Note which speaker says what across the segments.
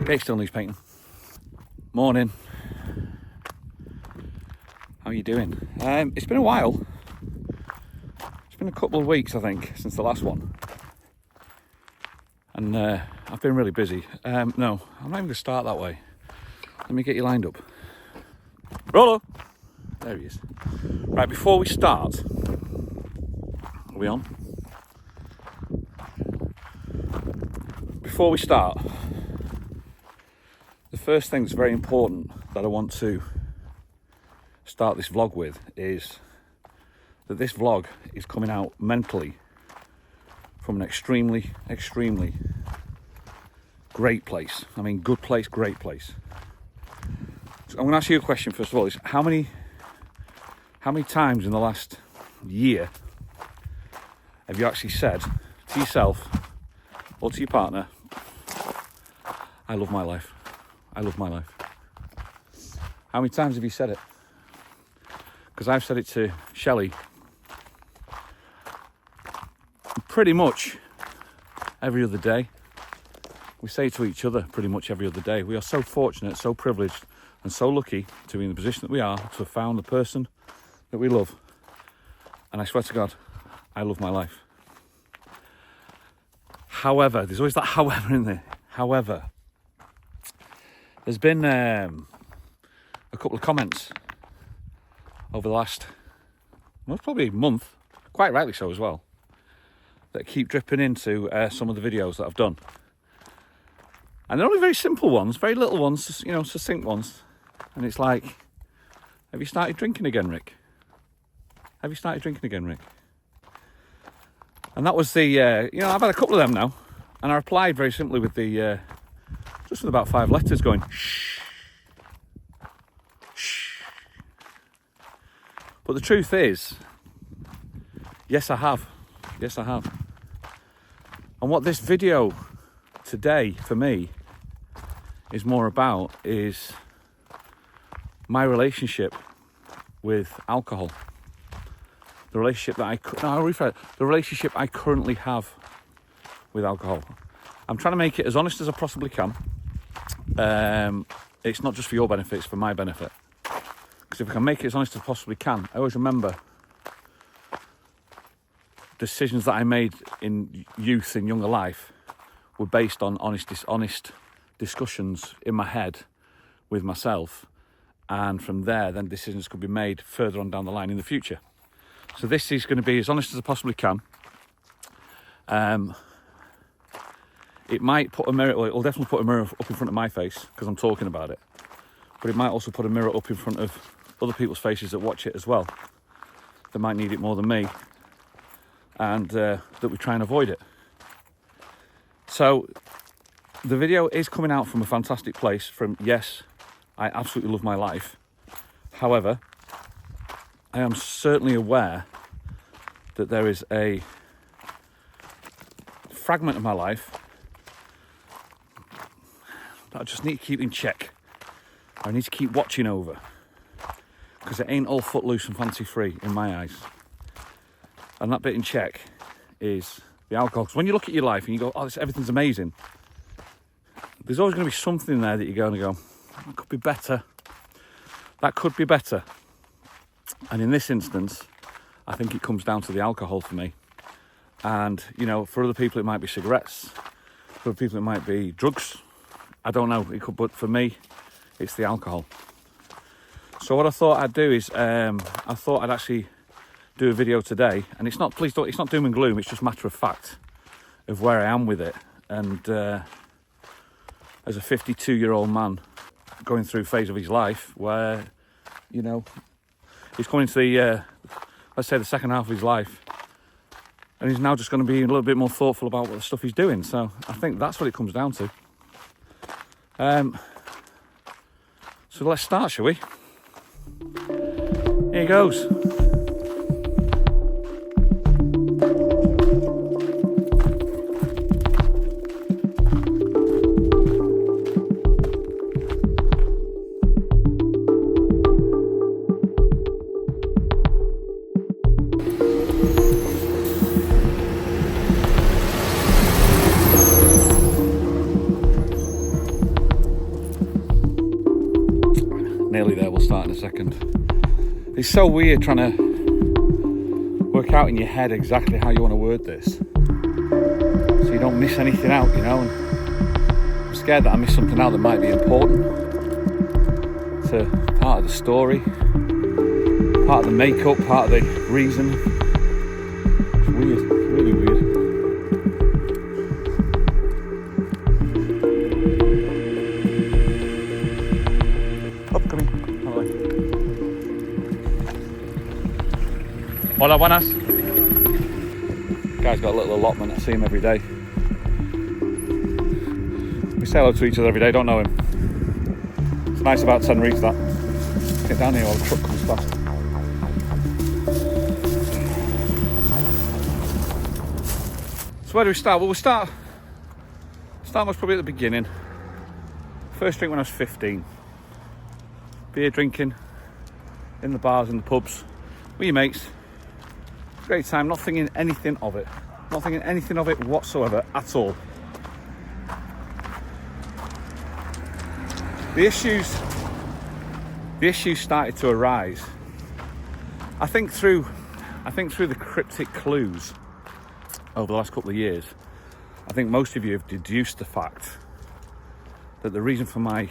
Speaker 1: Gate still needs painting. Morning. How are you doing? It's been a while. It's been a couple of weeks, I think, since the last one. And I've been really busy. No, I'm not even going to start that way. Let me get you lined up. Rollo! There he is. Right, before we start, are we on? Before we start, the first thing that's very important that I want to start this vlog with is that this vlog is coming out mentally from an extremely, extremely great place. I mean, good place, great place. So I'm going to ask you a question first of all. Is how many times in the last year have you actually said to yourself or to your partner, I love my life. I love my life. How many times have you said it? Because I've said it to Shelley pretty much every other day. We say it to each other pretty much every other day. We are so fortunate, so privileged, and so lucky to be in the position that we are, to have found the person that we love. And I swear to God, I love my life. However, there's always that however in there. However, there's been a couple of comments over the last, well, probably a month, quite rightly so as well, that keep dripping into some of the videos that I've done. And they're only very simple ones, very little ones, you know, succinct ones. And it's like, have you started drinking again, Rick? Have you started drinking again, Rick? And that was the, you know, I've had a couple of them now. And I replied very simply with the, just with about 5 letters going, shh. Shh. But the truth is, yes, I have. Yes, I have. And what this video today, for me, is more about is my relationship with alcohol. The relationship that the relationship I currently have with alcohol. I'm trying to make it as honest as I possibly can. It's not just for your benefit, it's for my benefit. Because if I can make it as honest as I possibly can, I always remember decisions that I made in youth, in younger life, were based on honest discussions in my head with myself. And from there, then decisions could be made further on down the line in the future. So this is going to be as honest as I possibly can. It might put a mirror, well, it'll definitely put a mirror up in front of my face because I'm talking about it. But it might also put a mirror up in front of other people's faces that watch it as well. They might need it more than me. And that we try and avoid it. So the video is coming out from a fantastic place from, yes, I absolutely love my life. However, I am certainly aware that there is a fragment of my life that I just need to keep in check. I need to keep watching over. Because it ain't all footloose and fancy free in my eyes. And that bit in check is the alcohol. Because when you look at your life and you go, oh, everything's amazing, there's always going to be something there that you're going to go, that could be better. That could be better. And in this instance, I think it comes down to the alcohol for me. And, you know, for other people it might be cigarettes. For other people it might be drugs. I don't know. It could, but for me, it's the alcohol. So what I thought I'd do is, I thought I'd actually do a video today, and it's not, please don't, it's not doom and gloom, it's just matter of fact of where I am with it. And as a 52-year-old man going through a phase of his life where, you know, he's coming to the, let's say the second half of his life, and he's now just going to be a little bit more thoughtful about what the stuff he's doing. So I think that's what it comes down to. So let's start, shall we? Here goes. second. It's so weird trying to work out in your head exactly how you want to word this, so you don't miss anything out, you know. And I'm scared that I miss something out that might be important to part of the story, part of the makeup, part of the reason. It's weird, it's really weird. Hola, buenas. Guy's got a little allotment. I see him every day. We say hello to each other every day, don't know him. It's nice about 10 reads that. Get down here while the truck comes past. So where do we start? Well, we'll start most probably at the beginning. First drink when I was 15. Beer drinking in the bars, in the pubs, with your mates. Great time, not thinking anything of it. Not thinking anything of it whatsoever at all. The issues started to arise. I think through the cryptic clues over the last couple of years, I think most of you have deduced the fact that the reason for my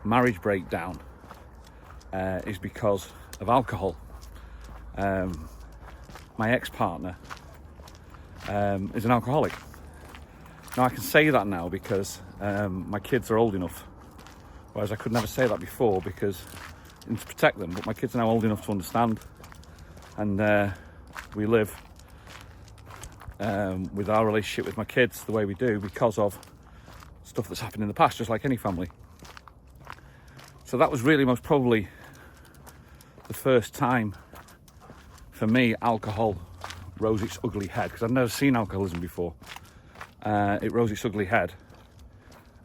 Speaker 1: marriage breakdown is because of alcohol. My ex-partner is an alcoholic. Now I can say that now because my kids are old enough, whereas I could never say that before because to protect them, but my kids are now old enough to understand, and we live with our relationship with my kids the way we do because of stuff that's happened in the past, just like any family. So that was really most probably the first time for me alcohol rose its ugly head, because I'd never seen alcoholism before. It rose its ugly head,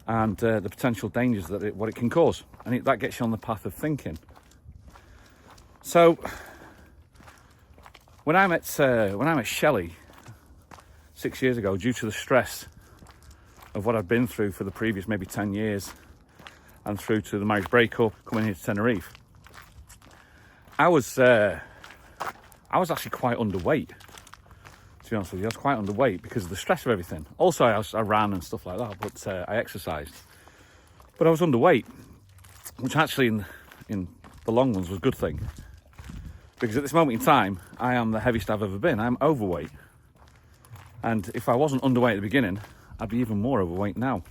Speaker 1: and the potential dangers that what it can cause, and that gets you on the path of thinking. So when I met Shelley 6 years ago, due to the stress of what I'd been through for the previous maybe 10 years, and through to the marriage breakup, coming here to Tenerife, I was actually quite underweight, to be honest with you. I was quite underweight because of the stress of everything. Also, I ran and stuff like that, but I exercised. But I was underweight, which actually in the long runs was a good thing. Because at this moment in time, I am the heaviest I've ever been. I'm overweight. And if I wasn't underweight at the beginning, I'd be even more overweight now.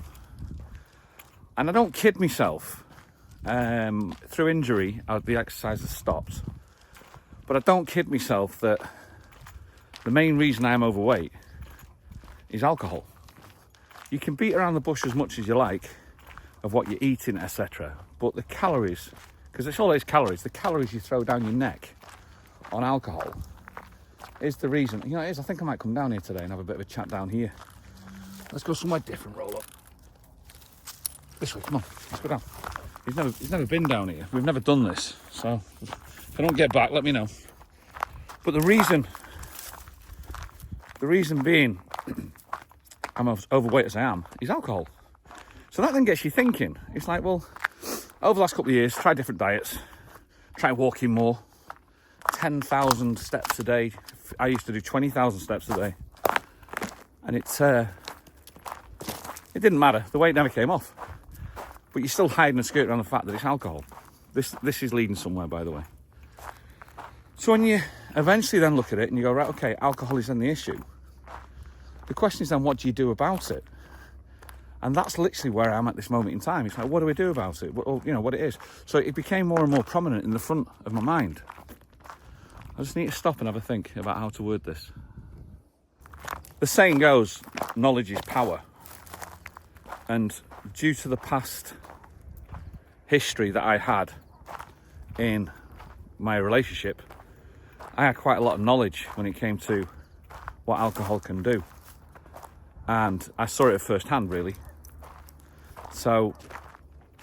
Speaker 1: And I don't kid myself. Through injury, the exercise has stopped. But I don't kid myself that the main reason I'm overweight is alcohol. You can beat around the bush as much as you like of what you're eating, etc. But the calories, because it's always calories, the calories you throw down your neck on alcohol is the reason. You know, it is. I think I might come down here today and have a bit of a chat down here. Let's go somewhere different, roll up. This way, come on, let's go down. He's never been down here. We've never done this, so if I don't get back, let me know. But the reason being I'm as overweight as I am is alcohol. So that then gets you thinking. It's like, well, over the last couple of years, try different diets, try walking more, 10,000 steps a day. I used to do 20,000 steps a day, and it didn't matter. The weight never came off. But you're still hiding a skirt around the fact that it's alcohol. This is leading somewhere, by the way. So when you eventually then look at it and you go, right, okay, alcohol is then the issue. The question is then, what do you do about it? And that's literally where I am at this moment in time. It's like, what do we do about it? Well, you know, what it is. So it became more and more prominent in the front of my mind. I just need to stop and have a think about how to word this. The saying goes, knowledge is power. And due to the past history that I had in my relationship, I had quite a lot of knowledge when it came to what alcohol can do. And I saw it at first hand, really. So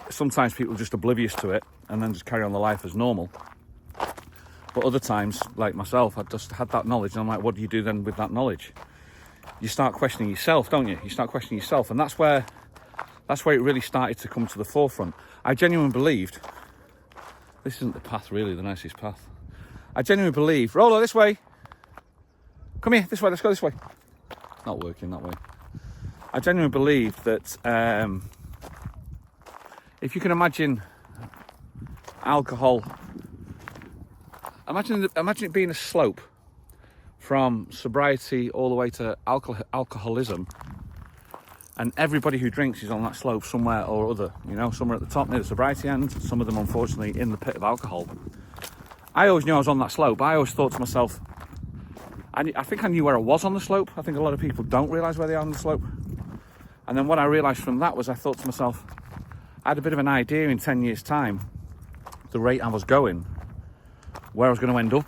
Speaker 1: sometimes people are just oblivious to it and then just carry on their life as normal. But other times, like myself, I just had that knowledge, and I'm like, what do you do then with that knowledge? You start questioning yourself, don't you? You start questioning yourself, and that's where it really started to come to the forefront. I genuinely believed This isn't the path, really, the nicest path. I genuinely believe... Rolo, this way. Come here, this way, let's go this way. Not working that way. I genuinely believe that if you can imagine alcohol... Imagine it being a slope from sobriety all the way to alcoholism, and everybody who drinks is on that slope somewhere or other, you know, somewhere at the top near the sobriety end, some of them unfortunately in the pit of alcohol. I always knew I was on that slope. I always thought to myself, I think I knew where I was on the slope. I think a lot of people don't realise where they are on the slope. And then what I realised from that was I thought to myself, I had a bit of an idea in 10 years' time, the rate I was going, where I was going to end up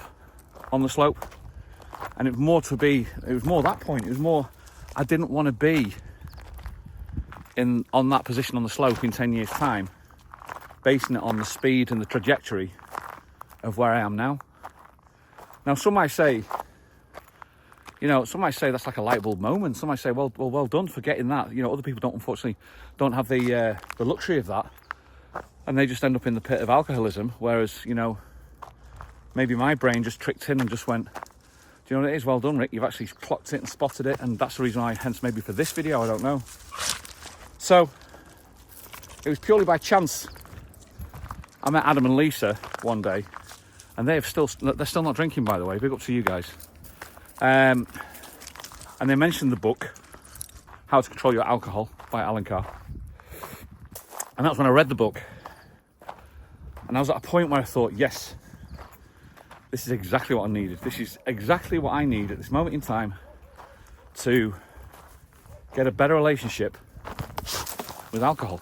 Speaker 1: on the slope. And it was more that point. It was more, I didn't want to be on that position on the slope in 10 years' time, basing it on the speed and the trajectory of where I am now. Now, some might say, that's like a light bulb moment. Some might say, well done for getting that. You know, other people unfortunately don't have the luxury of that, and they just end up in the pit of alcoholism. Whereas, you know, maybe my brain just tricked in and just went, do you know what it is? Well done, Rick. You've actually clocked it and spotted it, and that's the reason why, hence maybe for this video, I don't know. So, it was purely by chance. I met Adam and Lisa one day, and they're still not drinking, by the way. Big up to you guys. And they mentioned the book, How to Control Your Alcohol by Alan Carr. And that's when I read the book. And I was at a point where I thought, yes, this is exactly what I needed. This is exactly what I need at this moment in time to get a better relationship with alcohol.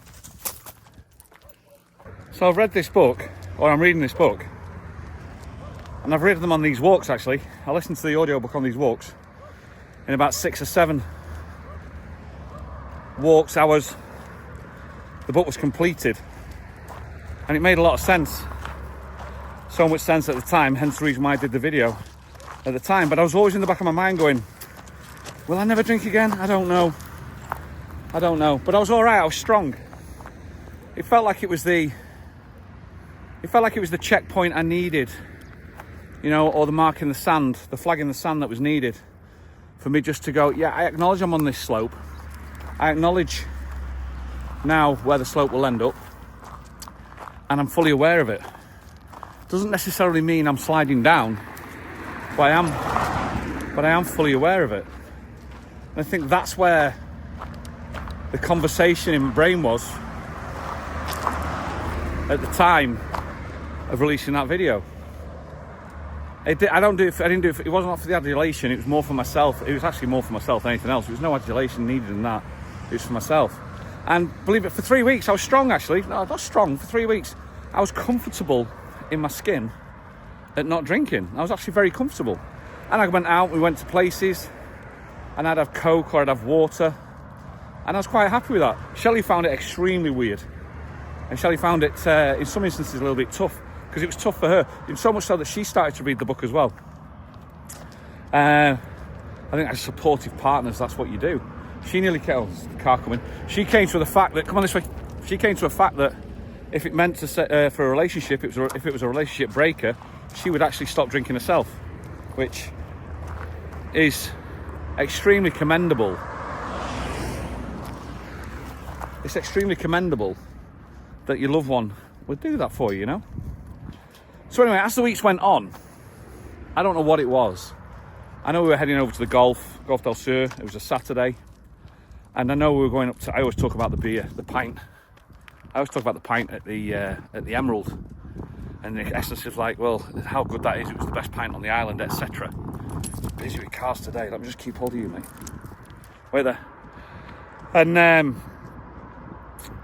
Speaker 1: So I've read this book, or I'm reading this book, and I've read them on these walks actually. I listened to the audiobook on these walks. In about 6 or 7 walks hours, the book was completed. And it made a lot of sense. So much sense at the time, hence the reason why I did the video at the time. But I was always in the back of my mind going, will I never drink again? I don't know. But I was all right, I was strong. It felt like it was the checkpoint I needed, you know, or the mark in the sand, the flag in the sand that was needed for me just to go, yeah, I acknowledge I'm on this slope. I acknowledge now where the slope will end up, and I'm fully aware of it. Doesn't necessarily mean I'm sliding down, but I am fully aware of it. And I think that's where the conversation in my brain was at the time of releasing that video. I didn't do it. It wasn't not for the adulation. It was more for myself. It was actually more for myself than anything else. There was no adulation needed in that. It was for myself. And believe it, for 3 weeks I was strong. Actually, no, not strong. For 3 weeks, I was comfortable in my skin at not drinking. I was actually very comfortable. And I went out. We went to places, and I'd have Coke or I'd have water, and I was quite happy with that. Shelley found it extremely weird, and Shelley found it in some instances a little bit tough, because it was tough for her, in so much so that she started to read the book as well. I think as supportive partners, that's what you do. She nearly killed the car coming. She came to the fact that, come on this way, she came to a fact that if it meant to for a relationship, if it was a relationship breaker, she would actually stop drinking herself, which is extremely commendable. It's extremely commendable that your loved one would do that for you, you know? So anyway, as the weeks went on, I don't know what it was. I know we were heading over to the Golf del Sur. It was a Saturday. And I know we were going up to, I always talk about the beer, the pint. I always talk about the pint at the Emerald. And the essence of like, well, how good that is. It was the best pint on the island, etc. Busy with cars today. Let me just keep hold of you, mate. Wait there. And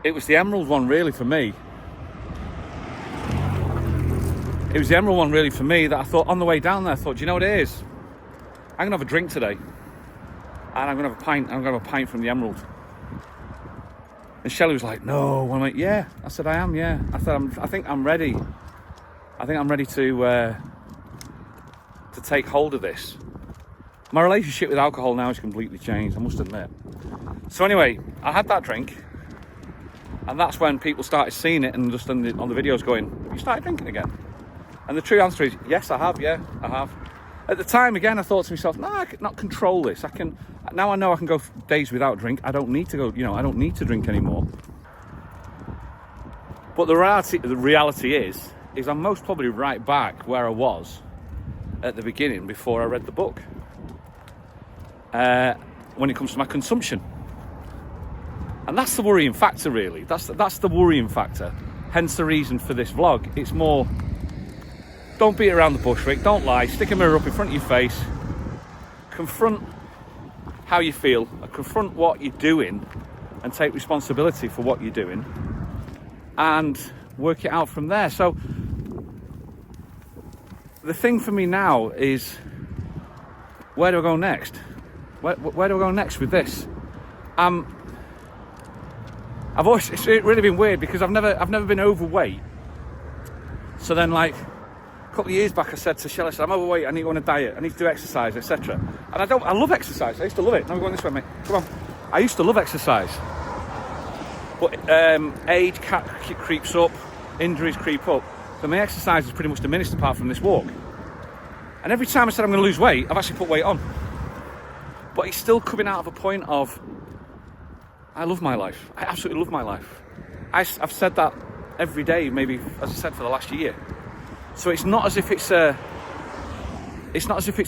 Speaker 1: it was the Emerald one really for me. It was the Emerald one really for me that I thought on the way down there, I thought, do you know what it is? I'm going to have a drink today. And I'm going to have a pint. I'm going to have a pint from the Emerald. And Shelley was like, no. I'm like, yeah. I said, I am, yeah. I said, I think I'm ready. I think I'm ready to take hold of this. My relationship with alcohol now has completely changed, I must admit. So anyway, I had that drink. And that's when people started seeing it and just on the videos going, Have you started drinking again? And the true answer is, yes, I have. Yeah, I have. At the time, again, I thought to myself, no, I can not control this. Now I know I can go days without drink. I don't need to go, I don't need to drink anymore. But the reality is I'm most probably right back where I was at the beginning before I read the book. When it comes to my consumption. And that's the worrying factor, really. That's the worrying factor. Hence the reason for this vlog. It's more, don't beat around the bush, Rick. Don't lie. Stick a mirror up in front of your face. Confront how you feel. Confront what you're doing and take responsibility for what you're doing. And work it out from there. So the thing for me now is, where do I go next? Where do I go next with this? It's really been weird because I've never been overweight. So then, like, a couple of years back, I said to Shelley, I'm overweight, I need to go on a diet, I need to do exercise, etc. And I love exercise. I used to love it. Now we're going this way, mate. Come on. I used to love exercise. But age creeps up, injuries creep up. So my exercise is pretty much diminished apart from this walk. And every time I said I'm going to lose weight, I've actually put weight on. But it's still coming out of a point of, I love my life. I absolutely love my life. I've said that every day, maybe, as I said, for the last year. So it's not as if it's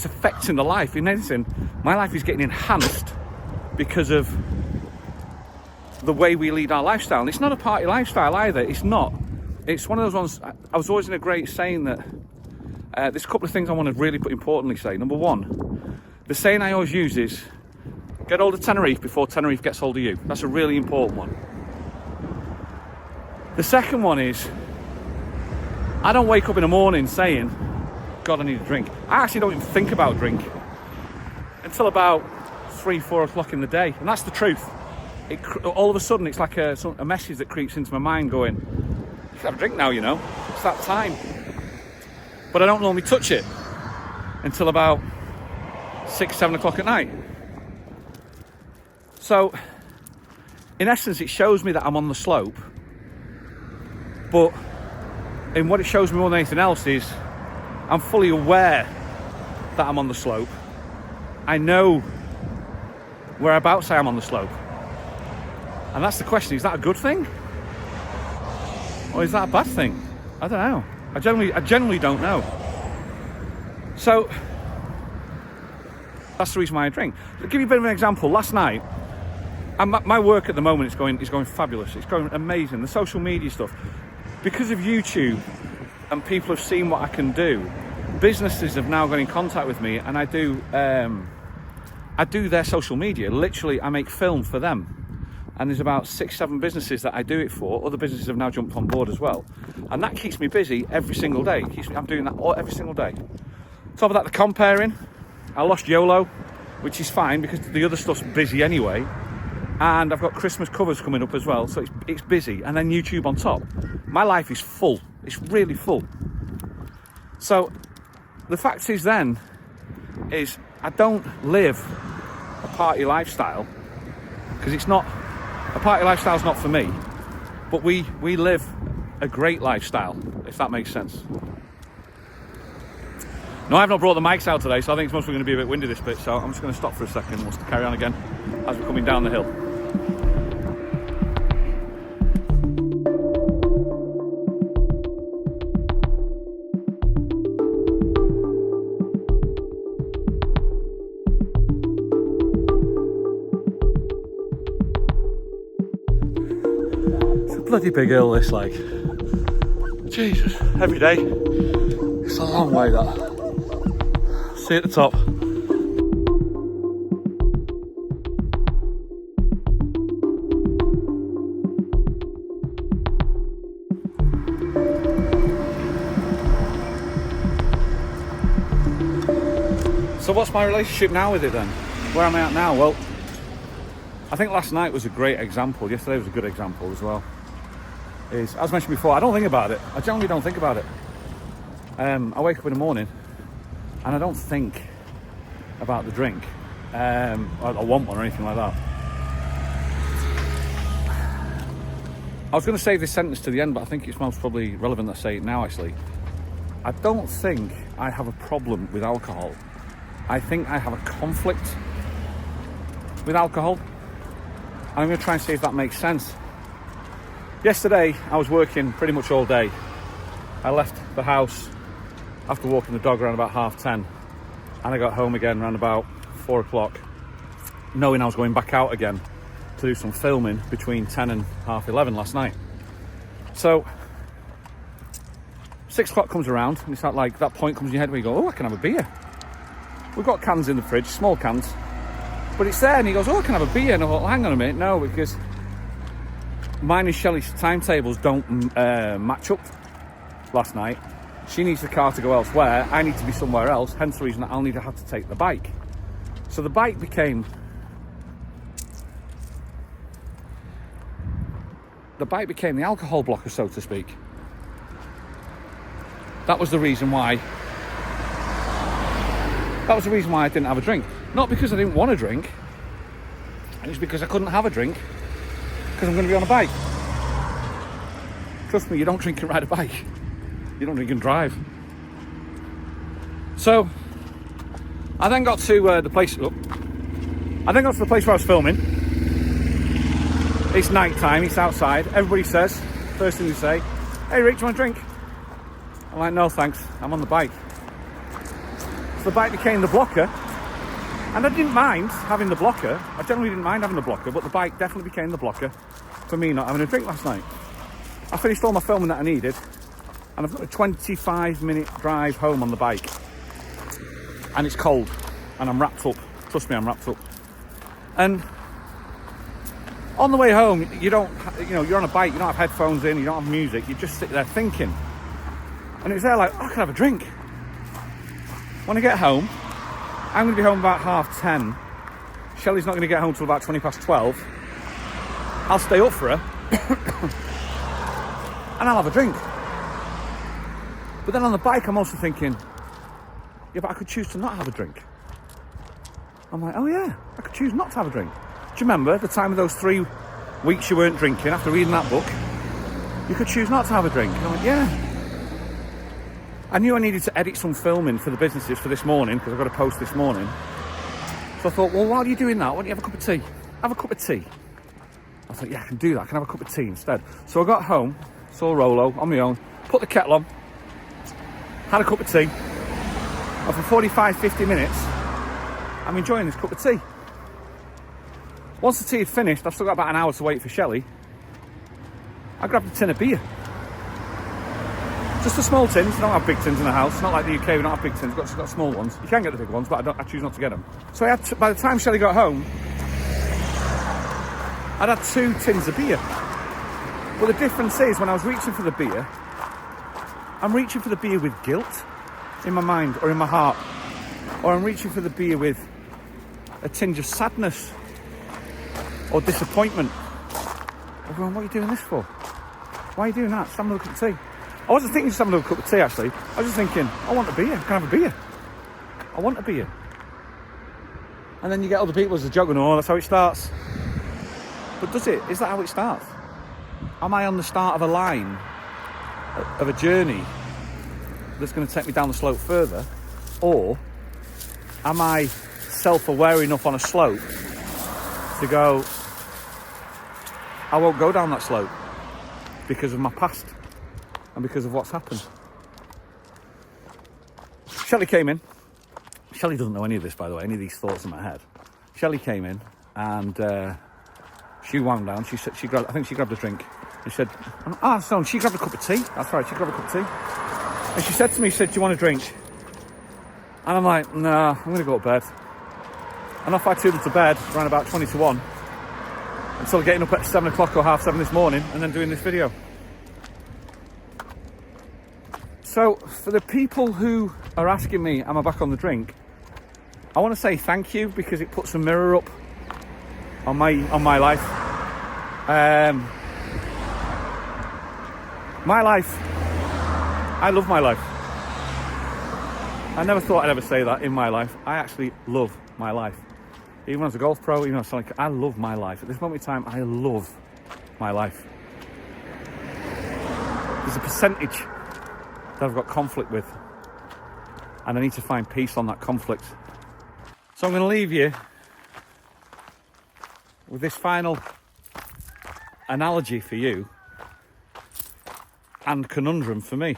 Speaker 1: affecting the life. In anything, my life is getting enhanced because of the way we lead our lifestyle. And it's not a party lifestyle either. It's not. It's one of those ones. I was always in a great saying that there's a couple of things I want to really put importantly say. Number one, the saying I always use is, get hold of Tenerife before Tenerife gets hold of you. That's a really important one. The second one is, I don't wake up in the morning saying, God, I need a drink. I actually don't even think about drink until about 3-4 o'clock in the day. And that's the truth. All of a sudden, it's like a message that creeps into my mind going, you should have a drink now, It's that time. But I don't normally touch it until about 6-7 o'clock at night. So, in essence, it shows me that I'm on the slope. But in what it shows me more than anything else is, I'm fully aware that I'm on the slope. I know whereabouts I am on the slope. And that's the question, is that a good thing? Or is that a bad thing? I don't know. I generally don't know. So, that's the reason why I drink. To give you a bit of an example, last night, my work at the moment is going fabulous. It's going amazing. The social media stuff. Because of YouTube and people have seen what I can do, businesses have now got in contact with me, and I do their social media. Literally, I make film for them. And there's about 6-7 businesses that I do it for. Other businesses have now jumped on board as well. And that keeps me busy every single day. I'm doing that every single day. Top of that, the comparing. I lost YOLO, which is fine because the other stuff's busy anyway. And I've got Christmas covers coming up as well, so it's busy. And then YouTube on top. My life is full. It's really full. So the fact is then, is I don't live a party lifestyle, because it's not, a party lifestyle's not for me. But we live a great lifestyle, if that makes sense. No, I've not brought the mics out today, so I think it's mostly going to be a bit windy this bit, so I'm just going to stop for a second and we'll carry on again as we're coming down the hill. It's a bloody big hill, this, like. Jesus, every day. It's a long way, that. See at the top. So what's my relationship now with it then? Where am I at now? Well, I think last night was a great example. Yesterday was a good example as well. As mentioned before, I don't think about it. I generally don't think about it. I wake up in the morning and I don't think about the drink. I want one or anything like that. I was going to save this sentence to the end, but I think it's most probably relevant that I say it now, actually. I don't think I have a problem with alcohol. I think I have a conflict with alcohol. I'm going to try and see if that makes sense. Yesterday, I was working pretty much all day. I left the house after walking the dog around about 10:30, and I got home again around about 4 o'clock, knowing I was going back out again to do some filming between 10 and 11:30 last night. So 6 o'clock comes around, and it's like that point comes in your head where you go, oh, I can have a beer. We've got cans in the fridge, small cans, but it's there, and he goes, oh, I can have a beer. And I thought, well, hang on a minute, no, because mine and Shelley's timetables don't match up last night. She needs the car to go elsewhere, I need to be somewhere else, hence the reason that I'll need to have to take the bike. So the bike became the alcohol blocker, so to speak. That was the reason why I didn't have a drink. Not because I didn't want to drink, it was because I couldn't have a drink because I'm going to be on a bike. Trust me, you don't drink and ride a bike. You don't drink and drive. So I then got to the place. I then got to the place where I was filming. It's night time. It's outside. Everybody says, first thing they say, "Hey, Rich, you want a drink?" I'm like, "No, thanks. I'm on the bike." So the bike became the blocker, and I didn't mind having the blocker. I generally didn't mind having the blocker, but the bike definitely became the blocker for me not having a drink last night. I finished all my filming that I needed, and I've got a 25-minute drive home on the bike, and it's cold, and I'm wrapped up. Trust me, I'm wrapped up. And on the way home, you're on a bike, you don't have headphones in, you don't have music, you just sit there thinking. And it's there like, oh, I can have a drink. When I get home, I'm going to be home about 10:30. Shelley's not going to get home till about 12:20. I'll stay up for her, and I'll have a drink. But then on the bike, I'm also thinking, yeah, but I could choose to not have a drink. I'm like, oh yeah, I could choose not to have a drink. Do you remember the time of those 3 weeks you weren't drinking after reading that book? You could choose not to have a drink. And I'm like, yeah. I knew I needed to edit some filming for the businesses for this morning, because I've got to post this morning. So I thought, well, while you're doing that, why don't you have a cup of tea? Have a cup of tea. I thought, yeah, I can do that. I can have a cup of tea instead. So I got home, saw Rolo on my own, put the kettle on, had a cup of tea, and for 45-50 minutes, I'm enjoying this cup of tea. Once the tea had finished, I've still got about an hour to wait for Shelley. I grabbed a tin of beer. Just the small tins. We don't have big tins in the house. It's not like the UK, we don't have big tins. We've got small ones. You can get the big ones, but I choose not to get them. So by the time Shelley got home, I'd had 2 tins of beer. But the difference is, when I was reaching for the beer, I'm reaching for the beer with guilt in my mind or in my heart. Or I'm reaching for the beer with a tinge of sadness or disappointment. Everyone, what are you doing this for? Why are you doing that? Just having a cup of tea. I wasn't thinking just having a cup of tea, actually. I was just thinking, I want a beer. Can I have a beer? I want a beer. And then you get other people as a joke, and oh, that's how it starts. But does it? Is that how it starts? Am I on the start of a line, of a journey that's going to take me down the slope further? Or am I self-aware enough on a slope to go, I won't go down that slope because of my past and because of what's happened? Shelley came in. Shelley doesn't know any of this, by the way, any of these thoughts in my head. Shelley came in and she wound down. She said, I think she grabbed a drink. She said, so she grabbed a cup of tea. That's right, she grabbed a cup of tea. And she said to me, do you want a drink? And I'm like, nah, I'm going to go to bed. And off I tootled to bed around about 20 to 1 until getting up at 7 o'clock or 7:30 this morning and then doing this video. So for the people who are asking me, am I back on the drink? I want to say thank you, because it puts a mirror up on my life. My life, I love my life. I never thought I'd ever say that in my life. I actually love my life. Even as a golf pro, even as I love my life. At this moment in time, I love my life. there's a percentage that I've got conflict with, and I need to find peace on that conflict. So I'm going to leave you with this final analogy for you and conundrum for me.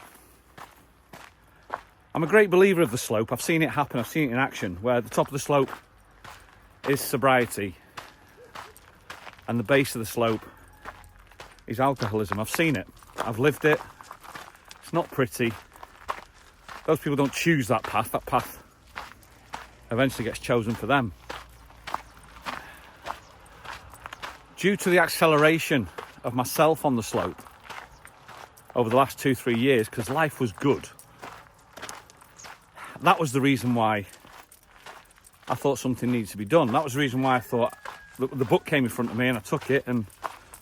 Speaker 1: I'm a great believer of the slope. I've seen it happen. I've seen it in action, where the top of the slope is sobriety and the base of the slope is alcoholism. I've seen it. I've lived it. It's not pretty. Those people don't choose that path. That path eventually gets chosen for them. Due to the acceleration of myself on the slope over the last 2-3 years, because life was good, that was the reason why I thought something needed to be done. That was the reason why I thought the book came in front of me and I took it, and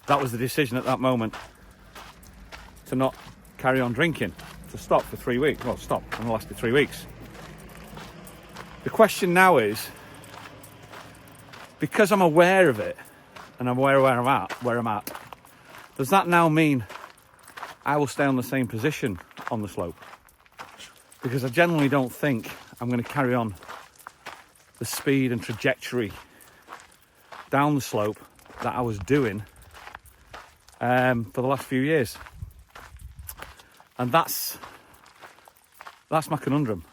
Speaker 1: that was the decision at that moment to not carry on drinking, to stop for 3 weeks. Well, stop, and it lasted 3 weeks. The question now is, because I'm aware of it and I'm aware of where I'm at, does that now mean I will stay on the same position on the slope? Because I generally don't think I'm going to carry on the speed and trajectory down the slope that I was doing for the last few years. And that's my conundrum.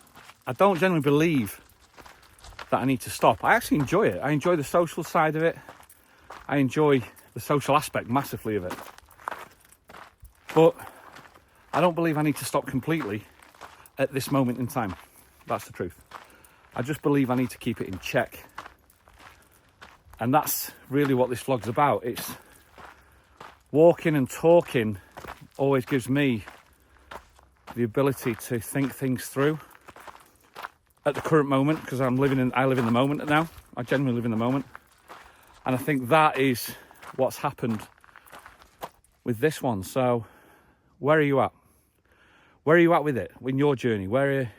Speaker 1: I don't generally believe that I need to stop. I actually enjoy it. I enjoy the social side of it. I enjoy the social aspect massively of it. But I don't believe I need to stop completely at this moment in time. That's the truth. I just believe I need to keep it in check. And that's really what this vlog's about. It's walking and talking always gives me the ability to think things through at the current moment, because I live in the moment now. I genuinely live in the moment. And I think that is what's happened with this one. So where are you at? Where are you at with it in your journey? Where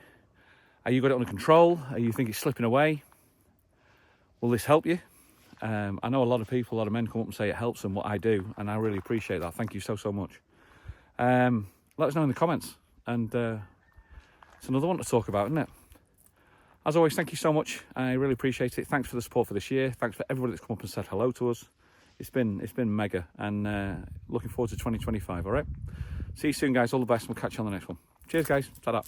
Speaker 1: are you got it under control? Are you think it's slipping away? Will this help you? I know a lot of people, a lot of men come up and say it helps them, what I do, and I really appreciate that. Thank you so much. Let us know in the comments, and it's another one to talk about, isn't it? As always, thank you so much. I really appreciate it. Thanks for the support for this year. Thanks for everybody that's come up and said hello to us. It's been mega, and looking forward to 2025. All right. See you soon, guys. All the best. We'll catch you on the next one. Cheers, guys. Ta-da.